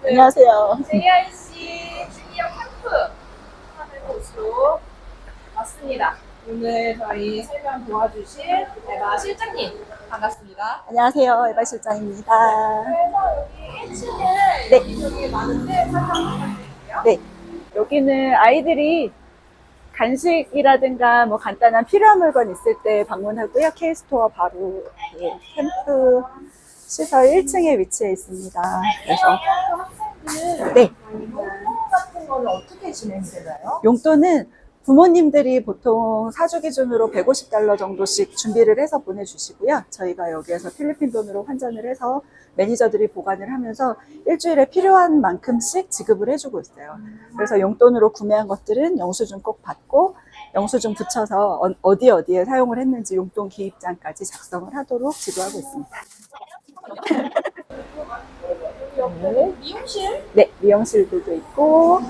네, 안녕하세요. JRC 주니어 캠프 하는 곳으로 왔습니다. 오늘 저희 설명 도와주실 에바 실장님 반갑습니다. 안녕하세요. 에바 실장입니다. 그래서 여기 1층에 네. 여기저기 많은데 설명 부탁드릴게요. 네. 여기는 아이들이 간식이라든가 뭐 간단한 필요한 물건 있을 때 방문하고요. K스토어 바로 캠프 시설 1층에 위치해 있습니다. 그래서 학생들 네. 용돈 같은 거는 어떻게 진행되나요? 용돈은 부모님들이 보통 사주 기준으로 $150 정도씩 준비를 해서 보내주시고요. 저희가 여기에서 필리핀 돈으로 환전을 해서 매니저들이 보관을 하면서 일주일에 필요한 만큼씩 지급을 해주고 있어요. 그래서 용돈으로 구매한 것들은 영수증 꼭 받고 영수증 붙여서 어디에 사용을 했는지 용돈 기입장까지 작성을 하도록 지도하고 있습니다. 옆에 미용실? 네, 미용실들도 있고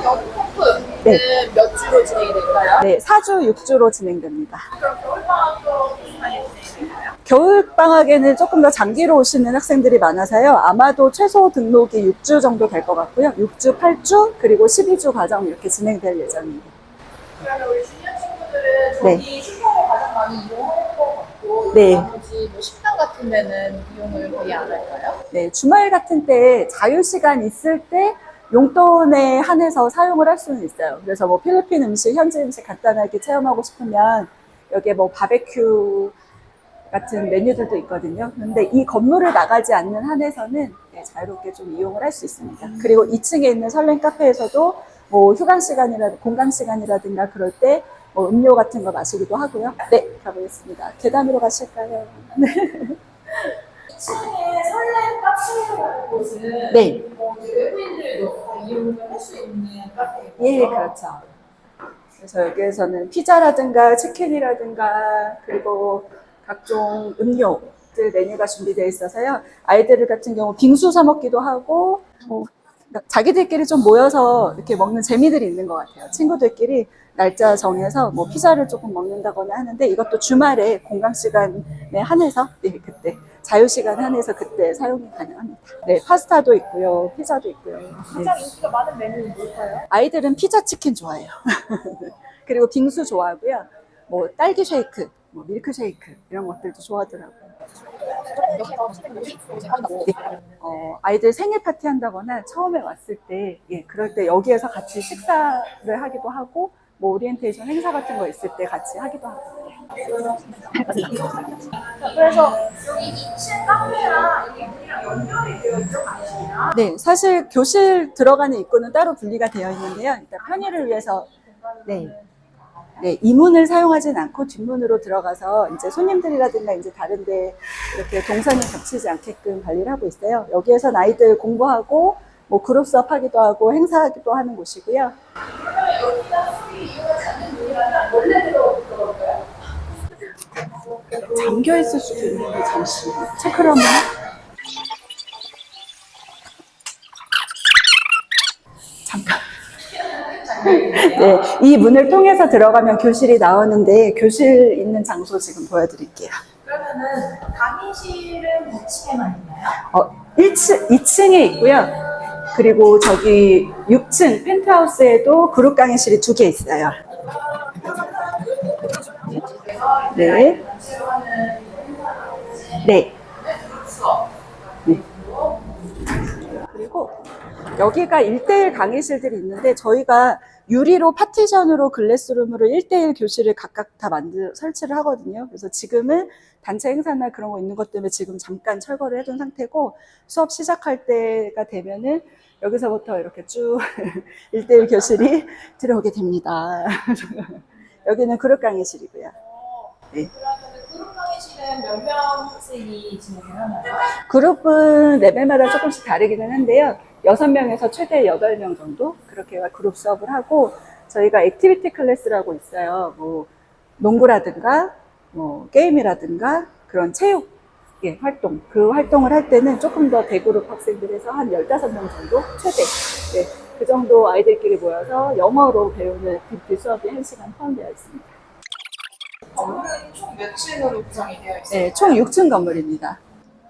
여기 캠프는 네. 몇 주로 진행이 될까요? 네, 4주 6주로 진행됩니다. 그럼 겨울방학도 비슷하게 진행되나요? 겨울방학에는 조금 더 장기로 오시는 학생들이 많아서요. 아마도 최소 등록이 6주 정도 될 것 같고요. 6주, 8주, 그리고 12주 과정 이렇게 진행될 예정입니다. 그러면 우리 주니어 친구들은 네. 저기 슈퍼를 가장 많이 이용할 것 같고 네. 나머지 뭐 식당 같은 데는 이용을 거의 안 할까요? 네, 주말 같은 때 자유시간 있을 때 용돈에 한해서 사용을 할 수는 있어요. 그래서 뭐 필리핀 음식, 현지 음식 간단하게 체험하고 싶으면 여기에 뭐 바베큐 같은 메뉴들도 있거든요. 그런데 이 건물을 나가지 않는 한에서는 자유롭게 좀 이용을 할 수 있습니다. 그리고 2층에 있는 설렌 카페에서도 뭐 휴강 시간이라든가 공강 시간이라든가 그럴 때 뭐 음료 같은 거 마시기도 하고요. 네, 가보겠습니다. 계단으로 가실까요? 네. 2층에 설렘 카페라는 곳은 네. 외부인들도 다 이용을 할 수 있는 카페예요. 예, 그렇죠. 그래서 여기에서는 피자라든가 치킨이라든가 그리고 각종 음료들 메뉴가 준비되어 있어서요. 아이들 같은 경우 빙수 사 먹기도 하고 뭐 자기들끼리 좀 모여서 이렇게 먹는 재미들이 있는 것 같아요. 친구들끼리 날짜 정해서 뭐 피자를 조금 먹는다거나 하는데 이것도 주말에 공강 시간에 한해서 네, 그때 자유 시간 한해서 그때 사용이 가능합니다. 네, 파스타도 있고요, 피자도 있고요. 네. 가장 인기가 많은 메뉴는 뭘까요? 아이들은 피자 치킨 좋아해요. 그리고 빙수 좋아하고요. 뭐 딸기 쉐이크, 뭐 밀크 쉐이크 이런 것들도 좋아하더라고요. 네. 아이들 생일 파티 한다거나 처음에 왔을 때, 예, 그럴 때 여기에서 같이 식사를 하기도 하고, 뭐 오리엔테이션 행사 같은 거 있을 때 같이 하기도 하고. 그래서 여기 2층 카페랑 여기 문이랑 연결이 되어 있죠, 간식이랑? 네, 사실 교실 들어가는 입구는 따로 분리가 되어 있는데요. 일단 편의를 위해서, 네, 이 문을 사용하진 않고 뒷문으로 들어가서 이제 손님들이라든가 이제 다른데 이렇게 동선이 겹치지 않게끔 관리를 하고 있어요. 여기에선 아이들 공부하고 뭐 그룹 수업 하기도 하고 행사하기도 하는 곳이고요. 그러면 여기가 수리 이용하지 않는 문이라면 원래 들어올까요? 잠겨 있을 수도 있는데 잠시 체크를 한번. 잠깐. 네, 이 문을 통해서 들어가면 교실이 나오는데 교실 있는 장소 지금 보여드릴게요. 그러면은 강의실은 2층에만 있나요? 2층에 있고요. 그리고 저기 6층 펜트하우스에도 그룹 강의실이 2개 있어요. 네. 네. 네. 그리고 여기가 1대1 강의실들이 있는데 저희가 유리로 파티션으로 글래스룸으로 1대1 교실을 각각 다 설치를 하거든요. 그래서 지금은 단체 행사나 그런 거 있는 것 때문에 지금 잠깐 철거를 해둔 상태고 수업 시작할 때가 되면은 여기서부터 이렇게 쭉 1대1 교실이 들어오게 됩니다. 여기는 그룹 강의실이고요. 네. 그러면 그룹 강의실은 몇 명 학생이 진행을 하나요? 그룹은 레벨마다 조금씩 다르기는 한데요. 6명에서 최대 8명 정도 그렇게 그룹 수업을 하고 저희가 액티비티 클래스라고 있어요. 뭐 농구라든가 뭐 게임이라든가 그런 체육 활동 그 활동을 할 때는 조금 더 대그룹 학생들에서 한 15명 정도 최대 그 정도 아이들끼리 모여서 영어로 배우는 액티비티 수업이 1시간 포함되어 있습니다. 건물은 총 몇 층으로 구성이 되어 있어요? 네, 총 6층 건물입니다.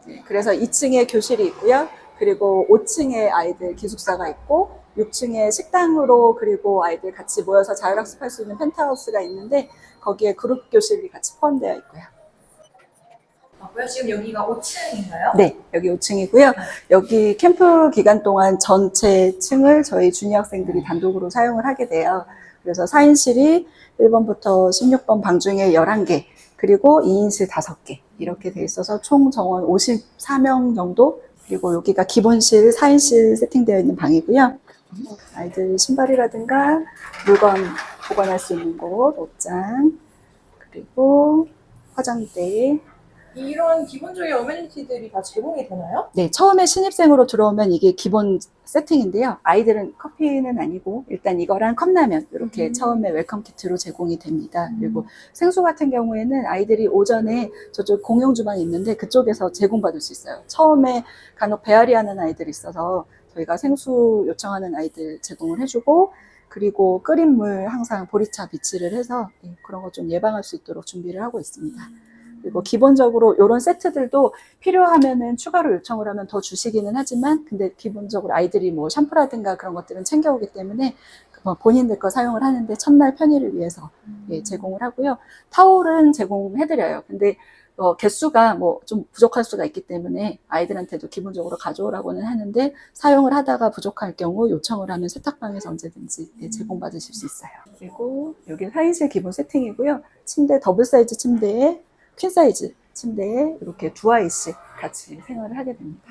네, 그래서 2층에 교실이 있고요. 그리고 5층에 아이들 기숙사가 있고 6층에 식당으로 그리고 아이들 같이 모여서 자율학습할 수 있는 펜트하우스가 있는데 거기에 그룹 교실이 같이 포함되어 있고요. 맞고요. 지금 여기가 5층인가요? 네, 여기 5층이고요. 여기 캠프 기간 동안 전체 층을 저희 주니어 학생들이 단독으로 사용을 하게 돼요. 그래서 4인실이 1번부터 16번 방 중에 11개, 그리고 2인실 5개 이렇게 돼 있어서 총 정원 54명 정도, 그리고 여기가 기본실 4인실 세팅되어 있는 방이고요. 아이들 신발이라든가 물건 보관할 수 있는 곳, 옷장, 그리고 화장대. 이런 기본적인 어메니티들이 다 제공이 되나요? 네, 처음에 신입생으로 들어오면 이게 기본 세팅인데요. 아이들은 커피는 아니고 일단 이거랑 컵라면 이렇게 처음에 웰컴 키트로 제공이 됩니다. 그리고 생수 같은 경우에는 아이들이 오전에 저쪽 공용 주방이 있는데 그쪽에서 제공받을 수 있어요. 처음에 간혹 배앓이 하는 아이들이 있어서 저희가 생수 요청하는 아이들 제공을 해주고, 그리고 끓인 물 항상 보리차 비치를 해서 그런 거 좀 예방할 수 있도록 준비를 하고 있습니다. 그리고 기본적으로 이런 세트들도 필요하면은 추가로 요청을 하면 더 주시기는 하지만, 근데 기본적으로 아이들이 뭐 샴푸라든가 그런 것들은 챙겨오기 때문에 본인들 거 사용을 하는데 첫날 편의를 위해서 제공을 하고요. 타올은 제공해드려요. 근데 개수가 뭐 좀 부족할 수가 있기 때문에 아이들한테도 기본적으로 가져오라고는 하는데, 사용을 하다가 부족할 경우 요청을 하면 세탁방에서 언제든지 제공받으실 수 있어요. 그리고 여기 4인실 기본 세팅이고요. 침대 더블 사이즈 침대에 퀸 사이즈 침대에 이렇게 두 아이씩 같이 생활을 하게 됩니다.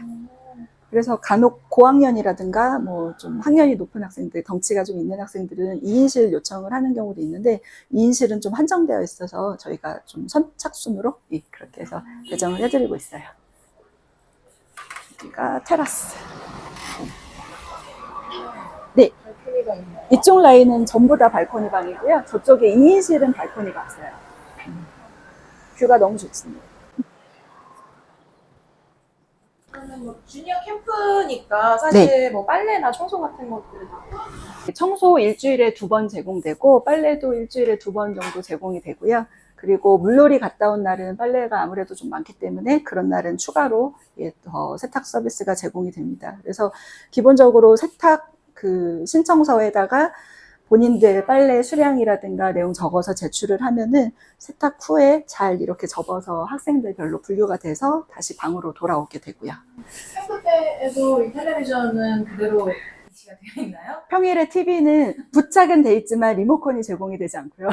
그래서 간혹 고학년이라든가 뭐 좀 학년이 높은 학생들, 덩치가 좀 있는 학생들은 2인실 요청을 하는 경우도 있는데 2인실은 좀 한정되어 있어서 저희가 좀 선착순으로 그렇게 해서 배정을 해드리고 있어요. 여기가 테라스. 네, 발코니가 있나요? 이쪽 라인은 전부 다 발코니 방이고요. 저쪽에 2인실은 발코니가 없어요. 뷰가 너무 좋습니다. 그러면 뭐 주니어 캠프니까 사실 뭐 빨래나 청소 같은 것들은 다 청소 일주일에 2번 제공되고 빨래도 일주일에 2번 정도 제공이 되고요. 그리고 물놀이 갔다 온 날은 빨래가 아무래도 좀 많기 때문에 그런 날은 추가로 더 세탁 서비스가 제공이 됩니다. 그래서 기본적으로 세탁 그 신청서에다가 본인들 빨래 수량이라든가 내용 적어서 제출을 하면은 세탁 후에 잘 이렇게 접어서 학생들별로 분류가 돼서 다시 방으로 돌아오게 되고요. 캠프 때에도 이 텔레비전은 그대로 위치가 되어 있나요? 평일에 TV는 부착은 돼 있지만 리모컨이 제공이 되지 않고요.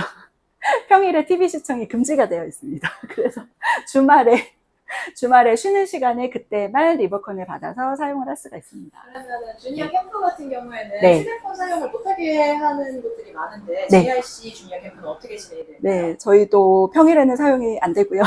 평일에 TV 시청이 금지가 되어 있습니다. 그래서 주말에 쉬는 시간에 그때만 리모컨을 받아서 사용을 할 수가 있습니다. 그러면은 주니어 캠프 같은 경우에는 네. 휴대폰 사용을 못하게 하는 곳들이 많은데 네. JRC 주니어 캠프는 어떻게 진행이 되나요? 네, 저희도 평일에는 사용이 안 되고요.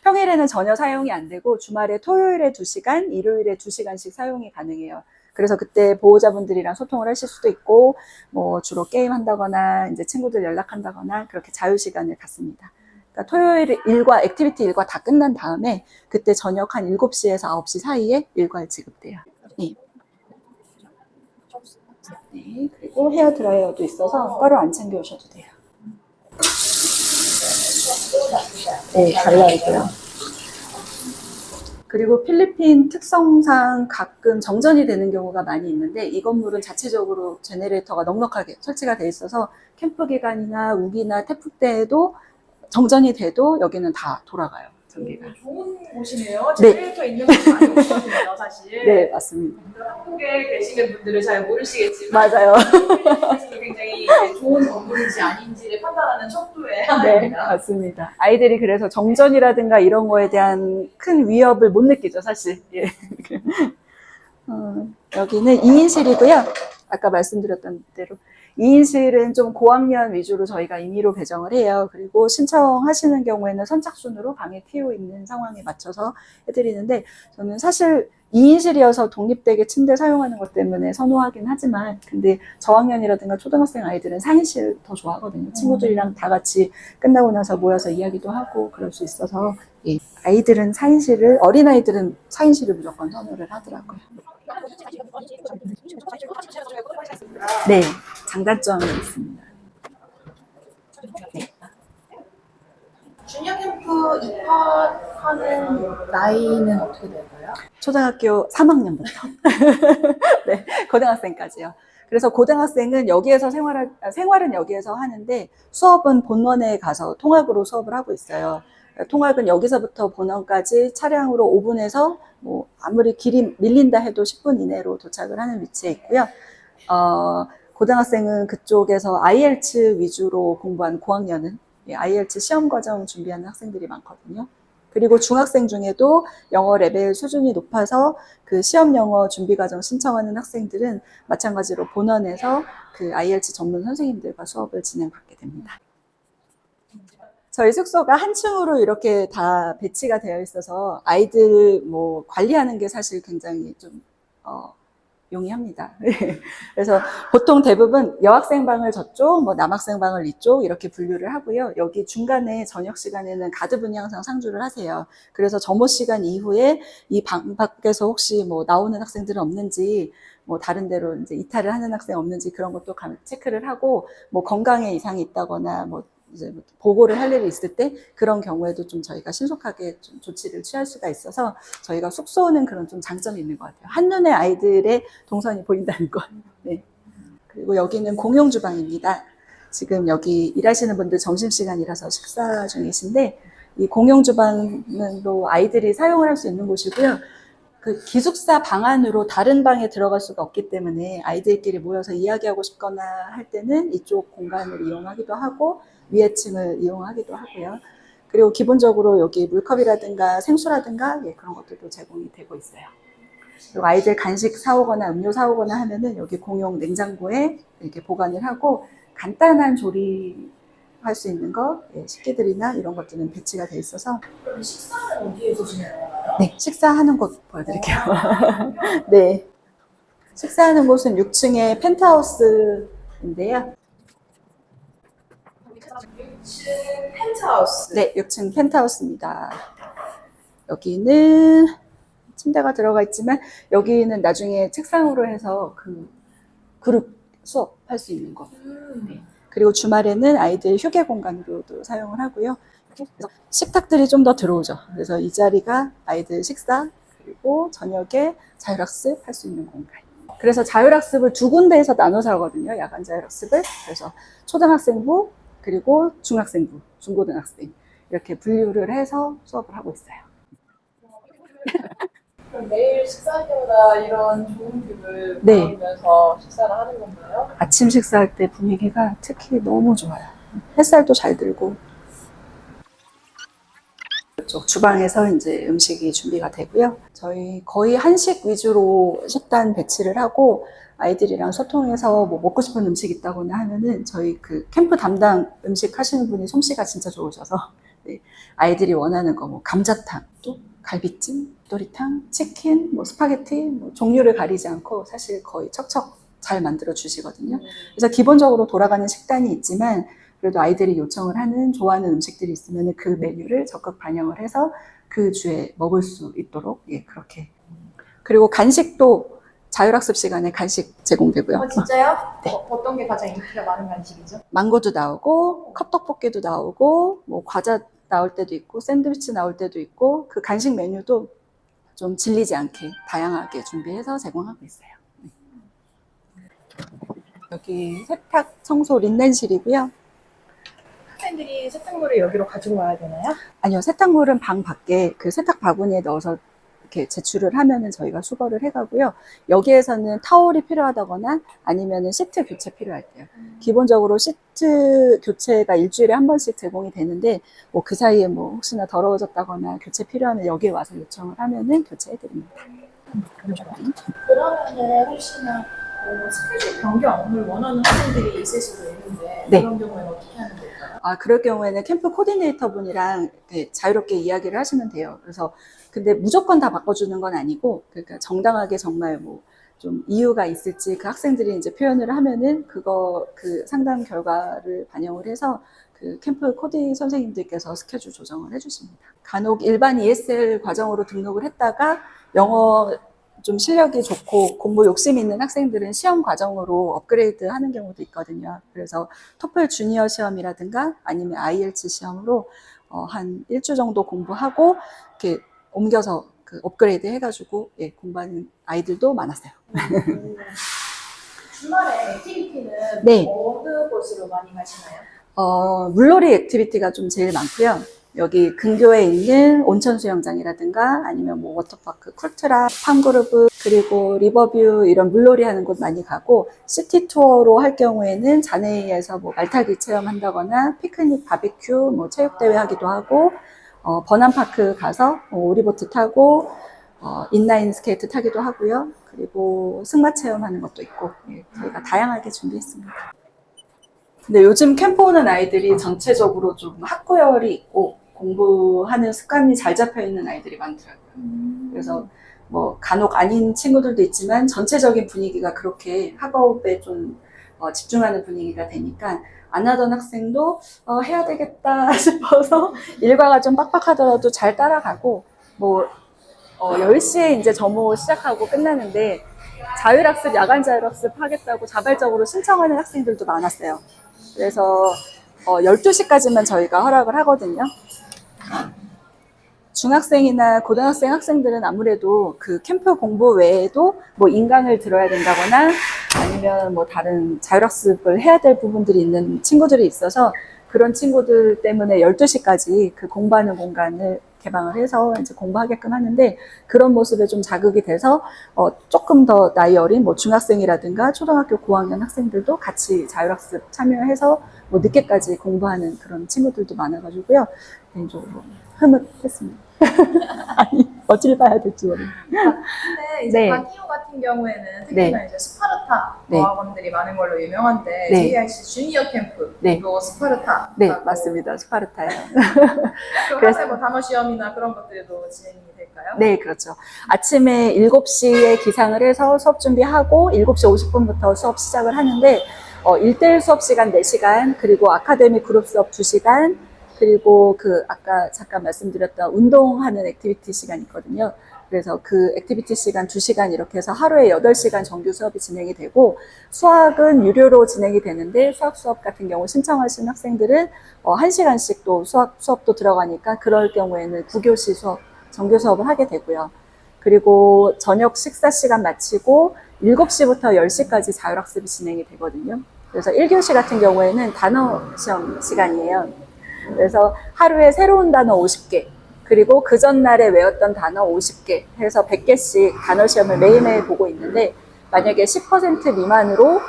평일에는 전혀 사용이 안 되고 주말에 토요일에 2시간, 일요일에 2시간씩 사용이 가능해요. 그래서 그때 보호자분들이랑 소통을 하실 수도 있고, 뭐 주로 게임 한다거나 이제 친구들 연락한다거나 그렇게 자유 시간을 갖습니다. 그러니까 토요일 일과 액티비티 일과 다 끝난 다음에 그때 저녁 한 7시에서 9시 사이에 일과를 지급돼요. 네. 네, 그리고 헤어 드라이어도 있어서 따로 안 챙겨 오셔도 돼요. 네, 달라있고요. 그리고 필리핀 특성상 가끔 정전이 되는 경우가 많이 있는데 이 건물은 자체적으로 제네레이터가 넉넉하게 설치가 돼 있어서 캠프 기간이나 우기나 태풍 때에도 정전이 돼도 여기는 다 돌아가요, 전기가. 좋은 곳이네요. 제네레이터 있는 곳 많이 없거든요, 사실. 네, 맞습니다. 한국에 계시는 분들은 잘 모르시겠지만 맞아요. 필리핀에서도 굉장히 좋은 건물인지 아닌지를 판단하는 척도의 네, 하나입니다. 맞습니다. 아이들이 그래서 정전이라든가 이런 거에 대한 큰 위협을 못 느끼죠, 사실. 예. 여기는 2인실이고요. 아까 말씀드렸던 대로 2인실은 좀 고학년 위주로 저희가 임의로 배정을 해요. 그리고 신청하시는 경우에는 선착순으로 방에 튀어 있는 상황에 맞춰서 해드리는데, 저는 사실 2인실이어서 독립되게 침대 사용하는 것 때문에 선호하긴 하지만, 근데 저학년이라든가 초등학생 아이들은 4인실 더 좋아하거든요. 친구들이랑 다 같이 끝나고 나서 모여서 이야기도 하고 그럴 수 있어서, 예. 아이들은 4인실을, 어린아이들은 4인실을 무조건 선호를 하더라고요. 네, 장단점이 있습니다. 주니어 캠프 캠프 입학하는 나이는 어떻게 될까요? 초등학교 3학년부터 네, 고등학생까지요. 그래서 고등학생은 여기에서 생활은 여기에서 하는데 수업은 본원에 가서 통학으로 수업을 하고 있어요. 통학은 여기서부터 본원까지 차량으로 5분에서 뭐 아무리 길이 밀린다 해도 10분 이내로 도착을 하는 위치에 있고요. 고등학생은 그쪽에서 IELTS 위주로 공부한 고학년은 IELTS 시험 과정 준비하는 학생들이 많거든요. 그리고 중학생 중에도 영어 레벨 수준이 높아서 그 시험 영어 준비 과정 신청하는 학생들은 마찬가지로 본원에서 그 IELTS 전문 선생님들과 수업을 진행받게 됩니다. 저희 숙소가 한 층으로 이렇게 다 배치가 되어 있어서 아이들 뭐 관리하는 게 사실 굉장히 좀 용이합니다. 그래서 보통 대부분 여학생 방을 저쪽, 뭐 남학생 방을 이쪽 이렇게 분류를 하고요. 여기 중간에 저녁 시간에는 가드분이 항상 상주를 하세요. 그래서 점호 시간 이후에 이 방 밖에서 혹시 뭐 나오는 학생들은 없는지, 뭐 다른 데로 이제 이탈을 하는 학생 없는지 그런 것도 체크를 하고, 뭐 건강에 이상이 있다거나 뭐 이제 보고를 할 일이 있을 때 그런 경우에도 좀 저희가 신속하게 좀 조치를 취할 수가 있어서 저희가 숙소는 그런 좀 장점이 있는 것 같아요. 한눈에 아이들의 동선이 보인다는 것. 네. 그리고 여기는 공용 주방입니다. 지금 여기 일하시는 분들 점심시간이라서 식사 중이신데 이 공용 주방으로 아이들이 사용을 할 수 있는 곳이고요. 그 기숙사 방 안으로 다른 방에 들어갈 수가 없기 때문에 아이들끼리 모여서 이야기하고 싶거나 할 때는 이쪽 공간을 이용하기도 하고 위에 층을 이용하기도 하고요. 그리고 기본적으로 여기 물컵이라든가 생수라든가 그런 것들도 제공이 되고 있어요. 그리고 아이들 간식 사오거나 음료 사오거나 하면은 여기 공용 냉장고에 이렇게 보관을 하고 간단한 조리할 수 있는 거, 식기들이나 이런 것들은 배치가 돼 있어서. 그럼 식사는 어디에서 진행하나요? 네, 식사하는 곳 보여드릴게요. 네, 식사하는 곳은 6층의 펜트하우스인데요. 6층 펜트하우스. 네, 6층 펜트하우스입니다. 여기는 침대가 들어가 있지만 여기는 나중에 책상으로 해서 그 그룹 수업할 수 있는 거. 네. 그리고 주말에는 아이들 휴게 공간으로도 사용을 하고요. 그래서 식탁들이 좀 더 들어오죠. 그래서 이 자리가 아이들 식사 그리고 저녁에 자율학습 할 수 있는 공간. 그래서 자율학습을 두 군데에서 나눠서 하거든요. 야간 자율학습을. 그래서 초등학생부 그리고 중학생부, 중고등학생 이렇게 분류를 해서 수업을 하고 있어요. 그럼 매일 식사할 때마다 이런 좋은 뷰를 네. 보면서 식사를 하는 건가요? 아침 식사할 때 분위기가 특히 너무 좋아요. 햇살도 잘 들고. 이쪽 주방에서 이제 음식이 준비가 되고요. 저희 거의 한식 위주로 식단 배치를 하고 아이들이랑 소통해서 뭐 먹고 싶은 음식 있다거나 하면은 저희 그 캠프 담당 음식 하시는 분이 솜씨가 진짜 좋으셔서 네, 아이들이 원하는 거 뭐 감자탕, 또 갈비찜, 도리탕, 치킨, 뭐 스파게티 뭐 종류를 가리지 않고 사실 거의 척척 잘 만들어 주시거든요. 그래서 기본적으로 돌아가는 식단이 있지만 그래도 아이들이 요청을 하는 좋아하는 음식들이 있으면 그 메뉴를 적극 반영을 해서 그 주에 먹을 수 있도록 그렇게. 그리고 간식도 자율학습 시간에 간식 제공되고요. 진짜요? 네. 어떤 게 가장 인기가 많은 간식이죠? 망고도 나오고 컵떡볶이도 나오고 뭐 과자 나올 때도 있고 샌드위치 나올 때도 있고 그 간식 메뉴도 좀 질리지 않게 다양하게 준비해서 제공하고 있어요. 여기 세탁 청소 린넨실이고요. 학생들이 세탁물을 여기로 가지고 와야 되나요? 아니요, 세탁물은 방 밖에 그 세탁 바구니에 넣어서 이렇게 제출을 하면은 저희가 수거를 해가고요. 여기에서는 타월이 필요하다거나 아니면은 시트 교체 필요할 때요. 기본적으로 시트 교체가 일주일에 한 번씩 제공이 되는데 뭐 그 사이에 뭐 혹시나 더러워졌다거나 교체 필요하면 여기에 와서 요청을 하면은 교체해드립니다. 그러면은 혹시나 스케줄 변경을 원하는 학생들이 있을 수도 있는데 네. 그런 경우에는 어떻게 하는 걸까요? 그럴 경우에는 캠프 코디네이터 분이랑 자유롭게 이야기를 하시면 돼요. 그래서 근데 무조건 다 바꿔주는 건 아니고, 그러니까 정당하게 정말 뭐 좀 이유가 있을지 그 학생들이 이제 표현을 하면은 그 상담 결과를 반영을 해서 그 캠프 코디 선생님들께서 스케줄 조정을 해주십니다. 간혹 일반 ESL 과정으로 등록을 했다가 영어 좀 실력이 좋고 공부 욕심 있는 학생들은 시험 과정으로 업그레이드 하는 경우도 있거든요. 그래서 토플 주니어 시험이라든가 아니면 IELTS 시험으로 한 일주 정도 공부하고 이렇게 옮겨서 그 업그레이드 해가지고 예, 공부하는 아이들도 많았어요. 주말에 액티비티는 네. 어느 곳으로 많이 가시나요? 물놀이 액티비티가 좀 제일 많고요. 여기 근교에 있는 온천 수영장이라든가 아니면 뭐 워터파크, 쿨트라, 팜그루브, 그리고 리버뷰 이런 물놀이 하는 곳 많이 가고, 시티 투어로 할 경우에는 잔해에서 뭐 말타기 체험한다거나 피크닉, 바비큐, 뭐 체육대회 하기도 하고, 버남파크 가서 오리보트 타고, 인라인 스케이트 타기도 하고요. 그리고 승마 체험하는 것도 있고, 예, 저희가 다양하게 준비했습니다. 근데 요즘 캠프 오는 아이들이 전체적으로 좀 학구열이 있고 공부하는 습관이 잘 잡혀 있는 아이들이 많더라고요. 그래서 뭐 간혹 아닌 친구들도 있지만 전체적인 분위기가 그렇게 학업에 좀 집중하는 분위기가 되니까 안 하던 학생도 해야 되겠다 싶어서 일과가 좀 빡빡하더라도 잘 따라가고, 뭐 10시에 이제 점호 시작하고 끝나는데 자율학습, 야간 자율학습 하겠다고 자발적으로 신청하는 학생들도 많았어요. 그래서 12시까지만 저희가 허락을 하거든요. 중학생이나 고등학생 학생들은 아무래도 그 캠프 공부 외에도 뭐 인강을 들어야 된다거나 아니면 뭐 다른 자율학습을 해야 될 부분들이 있는 친구들이 있어서 그런 친구들 때문에 12시까지 그 공부하는 공간을 개방을 해서 이제 공부하게끔 하는데, 그런 모습에 좀 자극이 돼서 조금 더 나이 어린 뭐 중학생이라든가 초등학교 고학년 학생들도 같이 자율학습 참여해서 뭐 늦게까지 공부하는 그런 친구들도 많아가지고요. 개인적으로 흐뭇했습니다. 아니, 어찌를 봐야 될지 모르겠어요. 근데 이제 네. 박기호 같은 경우에는 특히나 이제 스파르타 네. 어학원들이 많은 걸로 유명한데 네. JIC 주니어 캠프 네. 또 스파르타 네, 맞습니다. 스파르타요. 그래서 뭐 단어 시험이나 그런 것들도 진행이 될까요? 네, 그렇죠. 아침에 7시에 기상을 해서 수업 준비하고 7시 50분부터 수업 시작을 하는데 1대1 수업 시간 4시간, 그리고 아카데미 그룹 수업 2시간, 그리고 그 아까 잠깐 말씀드렸던 운동하는 액티비티 시간이 있거든요. 그래서 그 액티비티 시간 2시간 이렇게 해서 하루에 8시간 정규 수업이 진행이 되고, 수학은 유료로 진행이 되는데 수학 수업 같은 경우 신청하신 학생들은 1시간씩 또 수업도 들어가니까 그럴 경우에는 9교시 수업, 정규 수업을 하게 되고요. 그리고 저녁 식사 시간 마치고 7시부터 10시까지 자율학습이 진행이 되거든요. 그래서 1교시 같은 경우에는 단어 시험 시간이에요. 그래서 하루에 새로운 단어 50개, 그리고 그 전날에 외웠던 단어 50개 해서 100개씩 단어 시험을 매일매일 보고 있는데, 만약에 10% 미만으로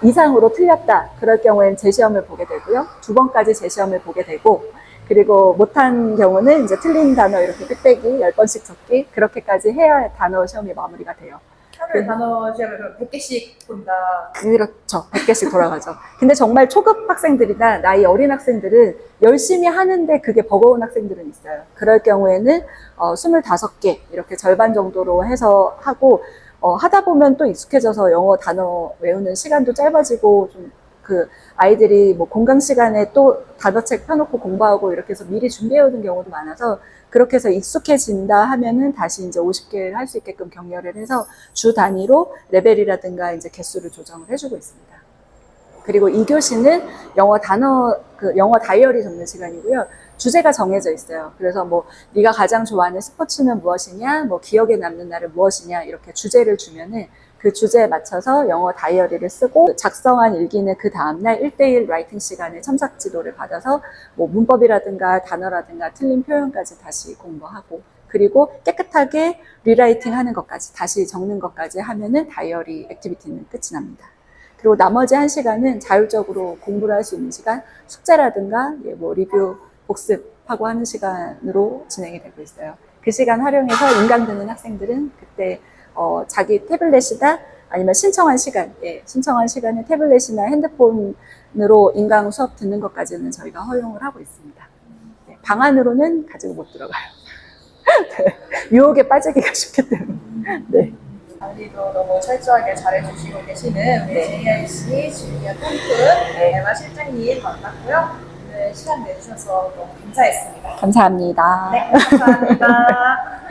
이상으로 틀렸다 그럴 경우에는 재시험을 보게 되고요. 2번까지 재시험을 보게 되고, 그리고 못한 경우는 이제 틀린 단어 이렇게 빽빽이 10번씩 적기, 그렇게까지 해야 단어 시험이 마무리가 돼요. 하루에 단어 시험을 그럼 100개씩 본다. 그렇죠. 100개씩 돌아가죠. 근데 정말 초급 학생들이나 나이 어린 학생들은 열심히 하는데 그게 버거운 학생들은 있어요. 그럴 경우에는 25개 이렇게 절반 정도로 해서 하고, 하다 보면 또 익숙해져서 영어 단어 외우는 시간도 짧아지고, 좀 그 아이들이 뭐 공강 시간에 또 단어책 펴놓고 공부하고 이렇게 해서 미리 준비해 오는 경우도 많아서, 그렇게 해서 익숙해진다 하면은 다시 이제 50개를 할 수 있게끔 격려를 해서 주 단위로 레벨이라든가 이제 개수를 조정을 해주고 있습니다. 그리고 2교시는 영어 단어, 영어 다이어리 적는 시간이고요. 주제가 정해져 있어요. 그래서 뭐 네가 가장 좋아하는 스포츠는 무엇이냐, 뭐 기억에 남는 날은 무엇이냐, 이렇게 주제를 주면은 그 주제에 맞춰서 영어 다이어리를 쓰고, 작성한 일기는 그 다음날 1대1 라이팅 시간에 첨삭 지도를 받아서 뭐 문법이라든가 단어라든가 틀린 표현까지 다시 공부하고, 그리고 깨끗하게 리라이팅 하는 것까지, 다시 적는 것까지 하면은 다이어리 액티비티는 끝이 납니다. 그리고 나머지 1시간은 자율적으로 공부를 할 수 있는 시간, 숙제라든가 뭐 리뷰, 복습하고 하는 시간으로 진행이 되고 있어요. 그 시간 활용해서 인강 듣는 학생들은 그때 자기 태블릿이나 아니면 신청한 시간, 신청한 시간에 태블릿이나 핸드폰으로 인강 수업 듣는 것까지는 저희가 허용을 하고 있습니다. 네, 방 안으로는 가지고 못 들어가요. 네, 유혹에 빠지기가 쉽기 때문에. 네. 관리도 너무 철저하게 잘해주시고 계시는 우리 JIC 주니어 캠프 에마 실장님 만났고요. 오늘 시간 내주셔서 너무 감사했습니다. 감사합니다. 네, 감사합니다.